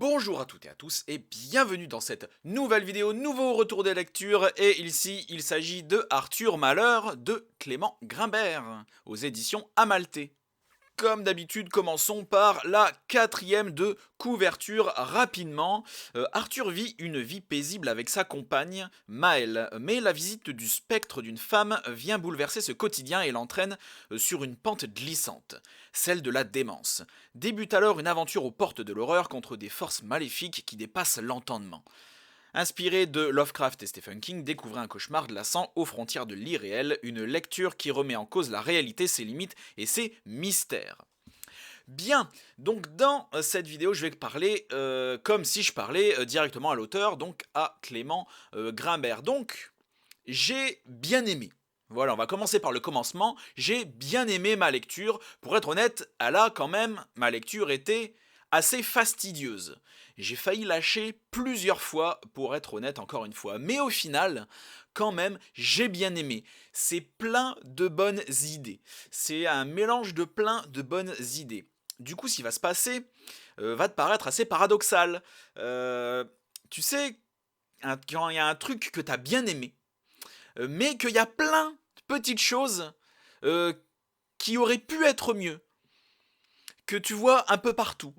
Bonjour à toutes et à tous et bienvenue dans cette nouvelle vidéo, nouveau retour des lectures et ici il s'agit de Arthur Malheur de Clément Grimbert aux éditions Amalthée. Comme d'habitude, commençons par la quatrième de couverture rapidement. Arthur vit une vie paisible avec sa compagne, Maëlle, mais la visite du spectre d'une femme vient bouleverser ce quotidien et l'entraîne sur une pente glissante, celle de la démence. Débute alors une aventure aux portes de l'horreur contre des forces maléfiques qui dépassent l'entendement. Inspiré de Lovecraft et Stephen King, découvrez un cauchemar glaçant aux frontières de l'irréel, une lecture qui remet en cause la réalité, ses limites et ses mystères. Bien, donc dans cette vidéo, je vais parler comme si je parlais directement à l'auteur, donc à Clément Grimbert. Donc, j'ai bien aimé. Voilà, on va commencer par le commencement. J'ai bien aimé ma lecture. Pour être honnête, ma lecture était assez fastidieuse. J'ai failli lâcher plusieurs fois, pour être honnête encore une fois. Mais au final, quand même, j'ai bien aimé. C'est plein de bonnes idées. C'est un mélange de plein de bonnes idées. Du coup, ce qui va se passer va te paraître assez paradoxal. Tu sais, quand il y a un truc que tu as bien aimé, mais qu'il y a plein de petites choses euh, qui auraient pu être mieux, que tu vois un peu partout.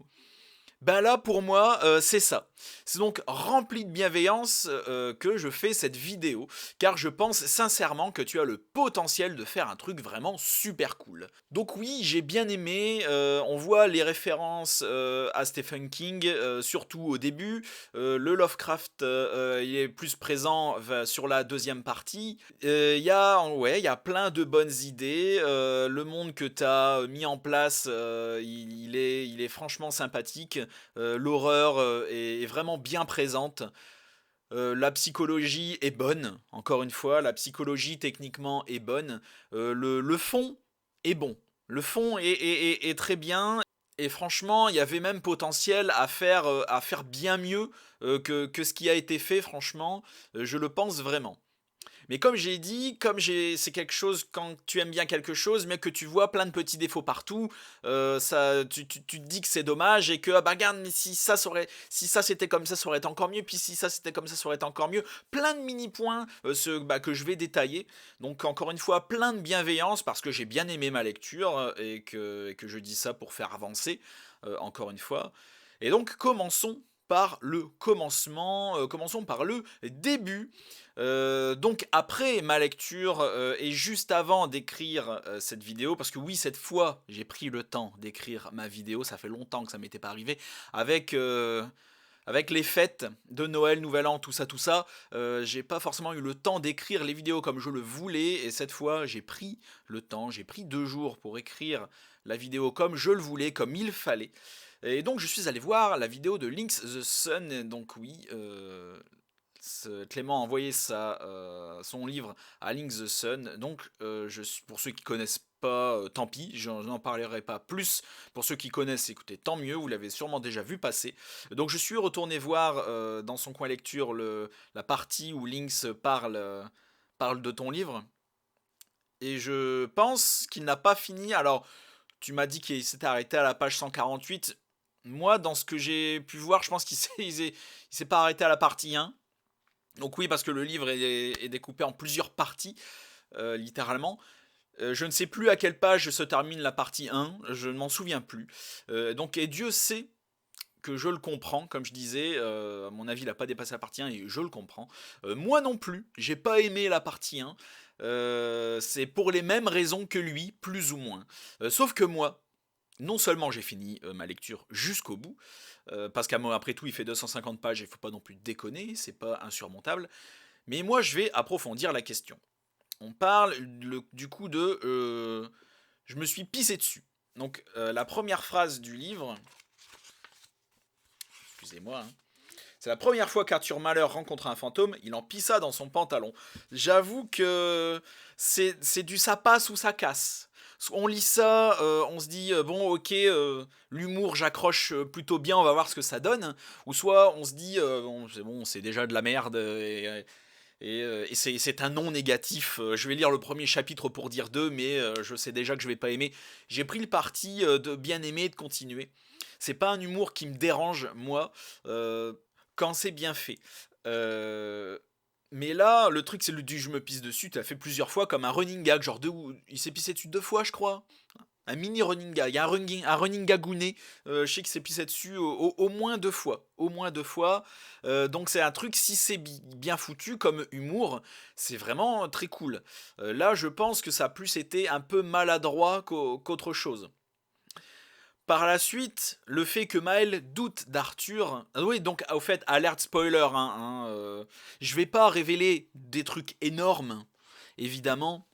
Ben là, pour moi, c'est ça. C'est donc rempli de bienveillance que je fais cette vidéo, car je pense sincèrement que tu as le potentiel de faire un truc vraiment super cool. Donc oui, j'ai bien aimé, on voit les références à Stephen King, surtout au début. Le Lovecraft, il est plus présent sur la deuxième partie. Il y a plein de bonnes idées. Le monde que tu as mis en place, il est franchement sympathique. L'horreur est vraiment bien présente. La psychologie est bonne, encore une fois, la psychologie techniquement est bonne. Le fond est bon. Le fond est très bien. Et franchement, il y avait même potentiel à faire bien mieux que ce qui a été fait, franchement. Je le pense vraiment. Mais comme j'ai dit, c'est quelque chose quand tu aimes bien quelque chose, mais que tu vois plein de petits défauts partout, tu te dis que c'est dommage et que ah bah regarde, mais si ça c'était comme ça aurait été encore mieux, puis si ça c'était comme ça aurait été encore mieux. Plein de mini points que je vais détailler. Donc encore une fois, plein de bienveillance parce que j'ai bien aimé ma lecture et que je dis ça pour faire avancer. Encore une fois. Et donc commençons par le commencement, commençons par le début. Donc après ma lecture et juste avant d'écrire cette vidéo, parce que oui cette fois j'ai pris le temps d'écrire ma vidéo, ça fait longtemps que ça m'était pas arrivé, avec, euh, avec les fêtes de Noël, Nouvel An, tout ça, j'ai pas forcément eu le temps d'écrire les vidéos comme je le voulais, et cette fois j'ai pris le temps, j'ai pris 2 jours pour écrire la vidéo comme je le voulais, comme il fallait. Et donc je suis allé voir la vidéo de Links the Sun, donc oui, Clément a envoyé son livre à Link the Sun. Donc, pour ceux qui connaissent pas, tant pis, je n'en parlerai pas plus. Pour ceux qui connaissent, écoutez, tant mieux, vous l'avez sûrement déjà vu passer. Donc, je suis retourné voir dans son coin lecture la partie où Lynx parle de ton livre. Et je pense qu'il n'a pas fini. Alors, tu m'as dit qu'il s'était arrêté à la page 148. Moi, dans ce que j'ai pu voir, je pense il s'est pas arrêté à la partie 1. Donc oui, parce que le livre est découpé en plusieurs parties, littéralement. Je ne sais plus à quelle page se termine la partie 1, je ne m'en souviens plus. Donc, et Dieu sait que je le comprends, comme je disais, à mon avis, il n'a pas dépassé la partie 1 et je le comprends. Moi non plus, j'ai pas aimé la partie 1. C'est pour les mêmes raisons que lui, plus ou moins. Sauf que moi, non seulement j'ai fini ma lecture jusqu'au bout, parce qu'après tout il fait 250 pages et il faut pas non plus déconner, c'est pas insurmontable, mais moi je vais approfondir la question. On parle du coup de je me suis pissé dessus. Donc la première phrase du livre, excusez-moi, hein, c'est la première fois qu'Arthur Malheur rencontre un fantôme, il en pissa dans son pantalon. J'avoue que c'est du ça passe ou ça casse. On lit ça, on se dit bon ok, l'humour j'accroche plutôt bien, on va voir ce que ça donne. Ou soit on se dit bon, c'est déjà de la merde et c'est un non négatif. Je vais lire le premier chapitre pour dire deux, mais je sais déjà que je vais pas aimer. J'ai pris le parti de bien aimer et de continuer. C'est pas un humour qui me dérange, moi, quand c'est bien fait. Heu, mais là, le truc, c'est le du «je me pisse dessus», tu l'as fait plusieurs fois comme un running gag, genre 2 ou il s'est pissé dessus 2 fois, je crois. Un mini running gag, il y a un running gagounet, je sais qu'il s'est pissé dessus au moins 2 fois, au moins 2 fois, donc c'est un truc, si c'est bien foutu comme humour, c'est vraiment très cool. Là, je pense que ça a plus été un peu maladroit qu'autre chose. Par la suite, le fait que Maël doute d'Arthur. Ah oui, donc au fait, alerte spoiler, je vais pas révéler des trucs énormes, évidemment.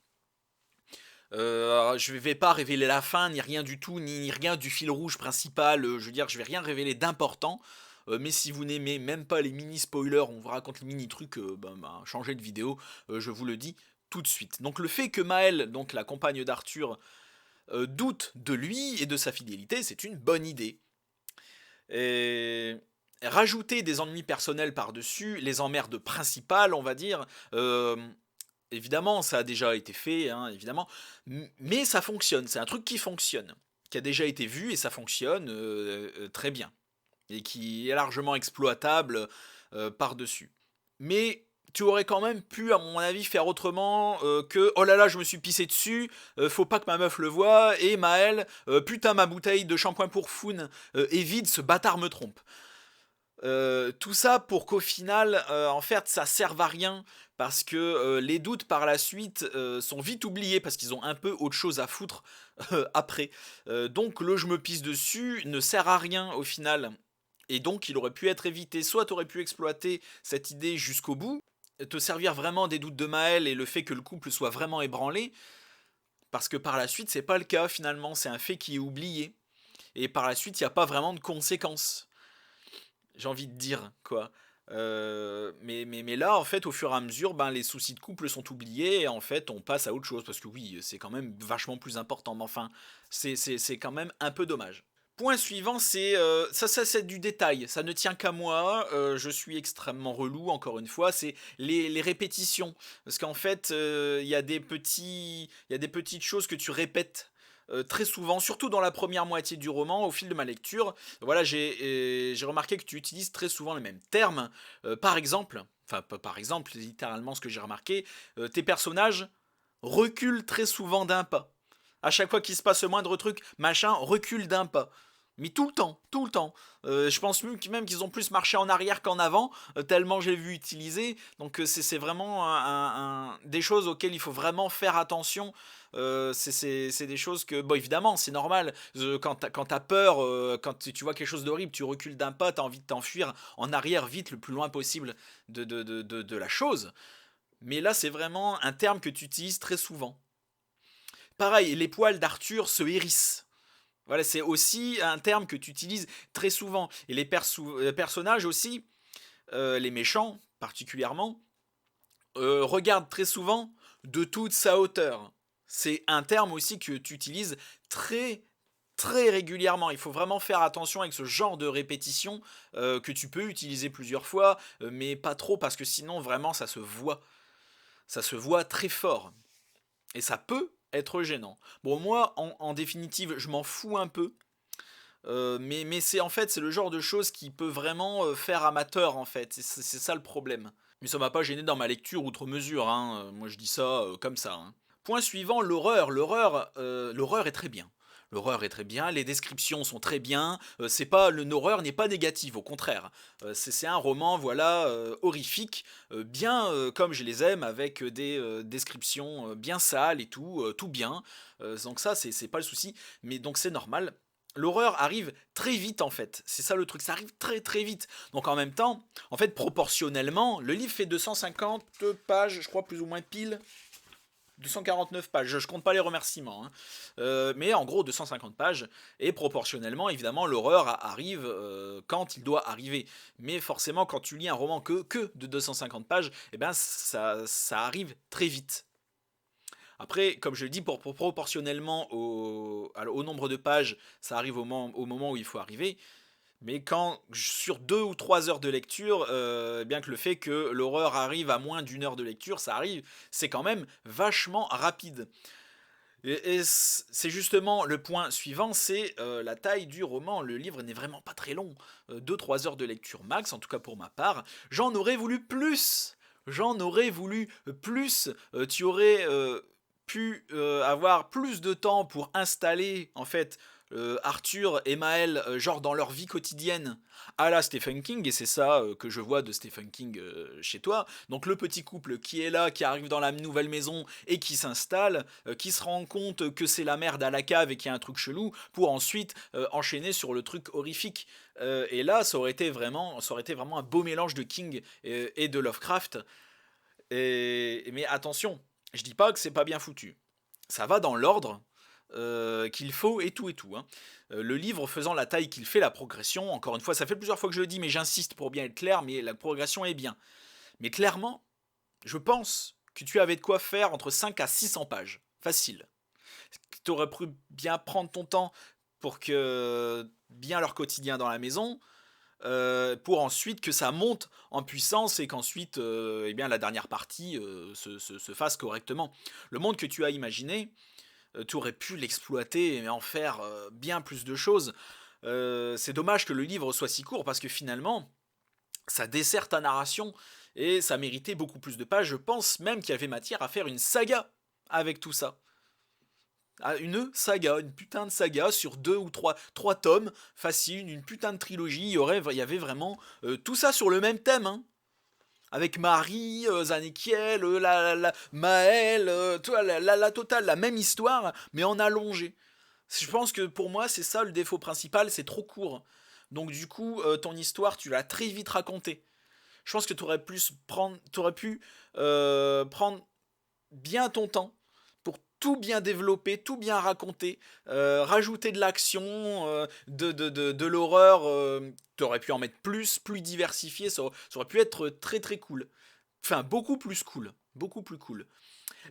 Je vais pas révéler la fin, ni rien du tout, ni rien du fil rouge principal. Je veux dire, je vais rien révéler d'important. Mais si vous n'aimez même pas les mini spoilers, on vous raconte les mini trucs, changez de vidéo, je vous le dis tout de suite. Donc le fait que Maël, donc la compagne d'Arthur, doute de lui et de sa fidélité, c'est une bonne idée. Et rajouter des ennuis personnels par-dessus, les emmerdes principales, on va dire, évidemment, ça a déjà été fait, hein, évidemment, mais ça fonctionne, c'est un truc qui fonctionne, qui a déjà été vu et ça fonctionne très bien, et qui est largement exploitable par-dessus. Mais tu aurais quand même pu, à mon avis, faire autrement que oh là là, je me suis pissé dessus, faut pas que ma meuf le voie, et Maël, putain, ma bouteille de shampoing pour Foun est vide, ce bâtard me trompe. Tout ça pour qu'au final, en fait, ça serve à rien parce que les doutes par la suite sont vite oubliés parce qu'ils ont un peu autre chose à foutre après. Donc le je me pisse dessus ne sert à rien au final. Et donc il aurait pu être évité. Soit tu aurais pu exploiter cette idée jusqu'au bout, te servir vraiment des doutes de Maël et le fait que le couple soit vraiment ébranlé, parce que par la suite c'est pas le cas finalement, c'est un fait qui est oublié. Et par la suite il n'y a pas vraiment de conséquences, j'ai envie de dire, quoi. Mais là, en fait, au fur et à mesure, ben, les soucis de couple sont oubliés et en fait, on passe à autre chose parce que oui, c'est quand même vachement plus important. Mais enfin, c'est quand même un peu dommage. Point suivant, c'est ça c'est du détail, ça ne tient qu'à moi, je suis extrêmement relou encore une fois, c'est les répétitions. Parce qu'en fait, il y a des petites choses que tu répètes très souvent, surtout dans la première moitié du roman, au fil de ma lecture. Voilà, j'ai remarqué que tu utilises très souvent les mêmes termes. Par exemple, enfin pas par exemple, c'est littéralement ce que j'ai remarqué, tes personnages reculent très souvent d'un pas. À chaque fois qu'il se passe le moindre truc, machin recule d'un pas. Mais tout le temps, tout le temps. Je pense même qu'ils ont plus marché en arrière qu'en avant, tellement j'ai vu utiliser. Donc c'est vraiment des choses auxquelles il faut vraiment faire attention. C'est des choses que, bon évidemment, c'est normal. Quand t'as peur, quand tu vois quelque chose d'horrible, tu recules d'un pas, t'as envie de t'enfuir en arrière vite, le plus loin possible de la chose. Mais là, c'est vraiment un terme que tu utilises très souvent. Pareil, les poils d'Arthur se hérissent. Voilà, c'est aussi un terme que tu utilises très souvent. Et les personnages aussi, les méchants particulièrement, regardent très souvent de toute sa hauteur. C'est un terme aussi que tu utilises très très régulièrement. Il faut vraiment faire attention avec ce genre de répétition que tu peux utiliser plusieurs fois, mais pas trop parce que sinon vraiment ça se voit. Ça se voit très fort. Et ça peut être gênant. Bon, moi, en définitive, je m'en fous un peu. Mais c'est en fait, c'est le genre de choses qui peut vraiment faire amateur, en fait. C'est ça le problème. Mais ça m'a pas gêné dans ma lecture outre mesure, hein. Moi, je dis ça comme ça, hein. Point suivant, l'horreur. L'horreur est très bien. L'horreur est très bien, les descriptions sont très bien. C'est pas l'horreur n'est pas négative, au contraire. C'est un roman, voilà, horrifique, bien comme je les aime, avec des descriptions bien sales et tout, tout bien. Donc ça, c'est pas le souci. Mais donc c'est normal. L'horreur arrive très vite en fait, c'est ça le truc, ça arrive très très vite. Donc en même temps, en fait proportionnellement, le livre fait 250 pages, je crois plus ou moins pile, 249 pages, je compte pas les remerciements, hein. Mais en gros 250 pages, et proportionnellement, évidemment, l'horreur arrive quand il doit arriver. Mais forcément, quand tu lis un roman que de 250 pages, eh ben, ça arrive très vite. Après, comme je le dis, proportionnellement au nombre de pages, ça arrive au moment où il faut arriver. Mais quand sur 2 ou 3 heures de lecture, bien que le fait que l'horreur arrive à moins d'1 heure de lecture, ça arrive, c'est quand même vachement rapide. Et c'est justement le point suivant, c'est la taille du roman. Le livre n'est vraiment pas très long, 2-3 heures de lecture max, en tout cas pour ma part. J'en aurais voulu plus. J'en aurais voulu plus. Tu aurais pu avoir plus de temps pour installer en fait Arthur et Maël genre dans leur vie quotidienne à la Stephen King, et c'est ça que je vois de Stephen King chez toi. Donc le petit couple qui est là, qui arrive dans la nouvelle maison et qui s'installe, qui se rend compte que c'est la merde à la cave et qu'il y a un truc chelou, pour ensuite enchaîner sur le truc horrifique. Et là, ça aurait été vraiment un beau mélange de King et de Lovecraft. Mais attention, je dis pas que c'est pas bien foutu. Ça va dans l'ordre qu'il faut et tout, hein. Le livre faisant la taille qu'il fait, la progression, encore une fois, ça fait plusieurs fois que je le dis, mais j'insiste pour bien être clair, mais la progression est bien. Mais clairement, je pense que tu avais de quoi faire entre 5 à 600 pages. Facile. Tu aurais pu bien prendre ton temps pour que bien leur quotidien dans la maison, pour ensuite que ça monte en puissance et qu'ensuite eh bien, la dernière partie se fasse correctement. Le monde que tu as imaginé, tu aurais pu l'exploiter et en faire bien plus de choses. C'est dommage que le livre soit si court parce que finalement, ça dessert ta narration et ça méritait beaucoup plus de pages. Je pense même qu'il y avait matière à faire une saga avec tout ça. Ah, une saga, une putain de saga sur deux ou trois tomes, facile, une putain de trilogie. Il y avait vraiment tout ça sur le même thème, hein. Avec Marie, Zanekiel, Maël, la totale, la même histoire, mais en allongé. Je pense que pour moi, c'est ça le défaut principal, c'est trop court. Donc du coup, ton histoire, tu l'as très vite racontée. Je pense que t'aurais pu prendre bien ton temps pour tout bien développer, tout bien raconter, rajouter de l'action, de l'horreur. T'aurais pu en mettre plus diversifié, ça aurait pu être très très cool. Enfin, beaucoup plus cool. Beaucoup plus cool.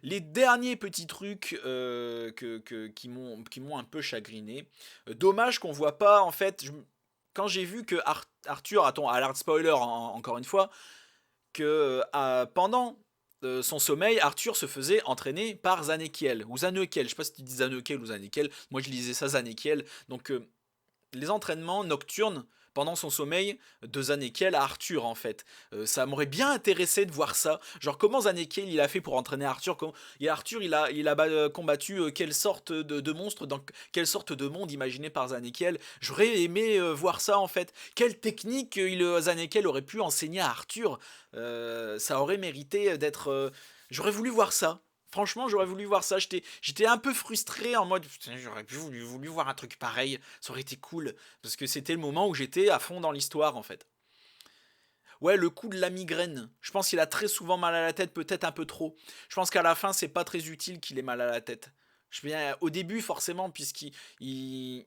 Les derniers petits trucs qui m'ont un peu chagriné. Dommage qu'on voit pas, en fait, quand j'ai vu que Arthur, attends, alert spoiler encore une fois, que pendant son sommeil, Arthur se faisait entraîner par Zanekiel, ou Zanekiel, je sais pas si tu dis Zanekiel ou Zanekiel, moi je lisais ça Zanekiel, donc les entraînements nocturnes pendant son sommeil de Zanekiel à Arthur en fait. Ça m'aurait bien intéressé de voir ça. Genre comment Zanekiel il a fait pour entraîner Arthur. Et Arthur il a combattu quelle sorte de monstre dans quelle sorte de monde imaginé par Zanekiel. J'aurais aimé voir ça en fait. Quelle technique Zanekiel aurait pu enseigner à Arthur. Ça aurait mérité d'être... J'aurais voulu voir ça. Franchement, j'aurais voulu voir ça. J'étais un peu frustré en mode putain, j'aurais voulu voir un truc pareil. Ça aurait été cool. Parce que c'était le moment où j'étais à fond dans l'histoire en fait. Ouais, le coup de la migraine. Je pense qu'il a très souvent mal à la tête, peut-être un peu trop. Je pense qu'à la fin, c'est pas très utile qu'il ait mal à la tête. Au début, forcément, puisqu'il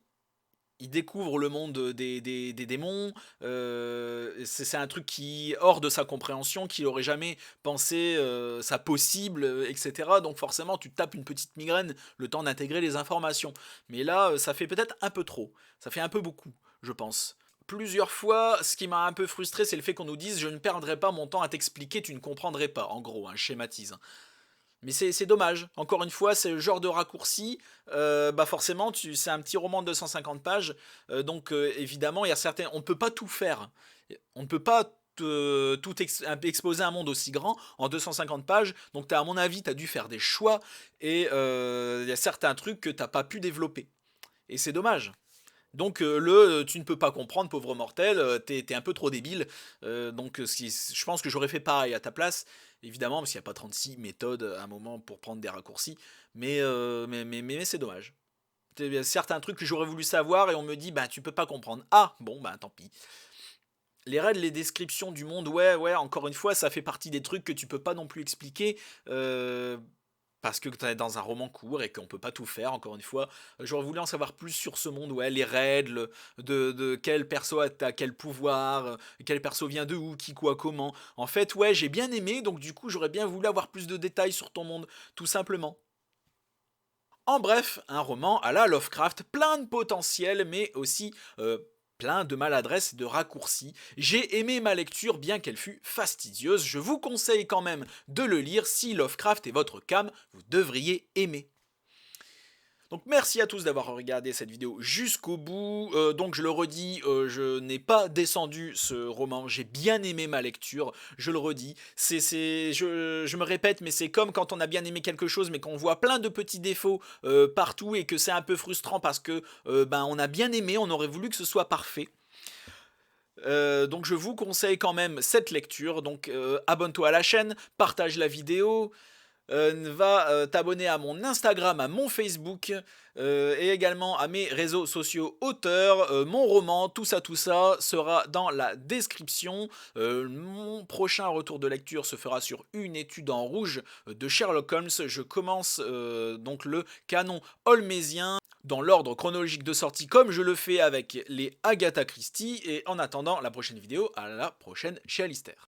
découvre le monde des démons. C'est un truc qui hors de sa compréhension, qu'il aurait jamais pensé ça possible, etc. Donc forcément, tu te tapes une petite migraine le temps d'intégrer les informations. Mais là, ça fait peut-être un peu trop. Ça fait un peu beaucoup, je pense. Plusieurs fois, ce qui m'a un peu frustré, c'est le fait qu'on nous dise je ne perdrai pas mon temps à t'expliquer, tu ne comprendrais pas. En gros, hein, je schématise. Mais c'est dommage. Encore une fois, c'est le genre de raccourci. Bah forcément, c'est un petit roman de 250 pages. Donc évidemment, il y a certains. On ne peut pas tout faire. On ne peut pas exposer un monde aussi grand en 250 pages. Donc à mon avis, tu as dû faire des choix. Et il y a certains trucs que tu n'as pas pu développer. Et c'est dommage. Donc tu ne peux pas comprendre, pauvre mortel, t'es un peu trop débile. Donc je pense que j'aurais fait pareil à ta place, évidemment, parce qu'il n'y a pas 36 méthodes à un moment pour prendre des raccourcis. Mais c'est dommage. Il y a certains trucs que j'aurais voulu savoir et on me dit, bah tu peux pas comprendre. Ah, bon, bah tant pis. Les règles, les descriptions du monde, ouais, encore une fois, ça fait partie des trucs que tu peux pas non plus expliquer. Parce que tu es dans un roman court et qu'on peut pas tout faire, encore une fois. J'aurais voulu en savoir plus sur ce monde, ouais, les règles, de quel perso a quel pouvoir, quel perso vient de où, qui, quoi, comment. En fait, ouais, j'ai bien aimé, donc du coup, j'aurais bien voulu avoir plus de détails sur ton monde, tout simplement. En bref, un roman à la Lovecraft, plein de potentiel, mais aussi plein de maladresse et de raccourcis. J'ai aimé ma lecture, bien qu'elle fût fastidieuse. Je vous conseille quand même de le lire. Si Lovecraft est votre came, vous devriez aimer. Donc merci à tous d'avoir regardé cette vidéo jusqu'au bout. Donc je le redis, je n'ai pas descendu ce roman, j'ai bien aimé ma lecture, je le redis. Je me répète, mais c'est comme quand on a bien aimé quelque chose, mais qu'on voit plein de petits défauts partout et que c'est un peu frustrant parce que on a bien aimé, on aurait voulu que ce soit parfait. Donc je vous conseille quand même cette lecture. Donc abonne-toi à la chaîne, partage la vidéo. Va t'abonner à mon Instagram, à mon Facebook et également à mes réseaux sociaux auteurs. Mon roman, tout ça sera dans la description. Mon prochain retour de lecture se fera sur Une étude en rouge de Sherlock Holmes. Je commence donc le canon holmésien dans l'ordre chronologique de sortie comme je le fais avec les Agatha Christie. Et en attendant la prochaine vidéo, à la prochaine chez Alistair.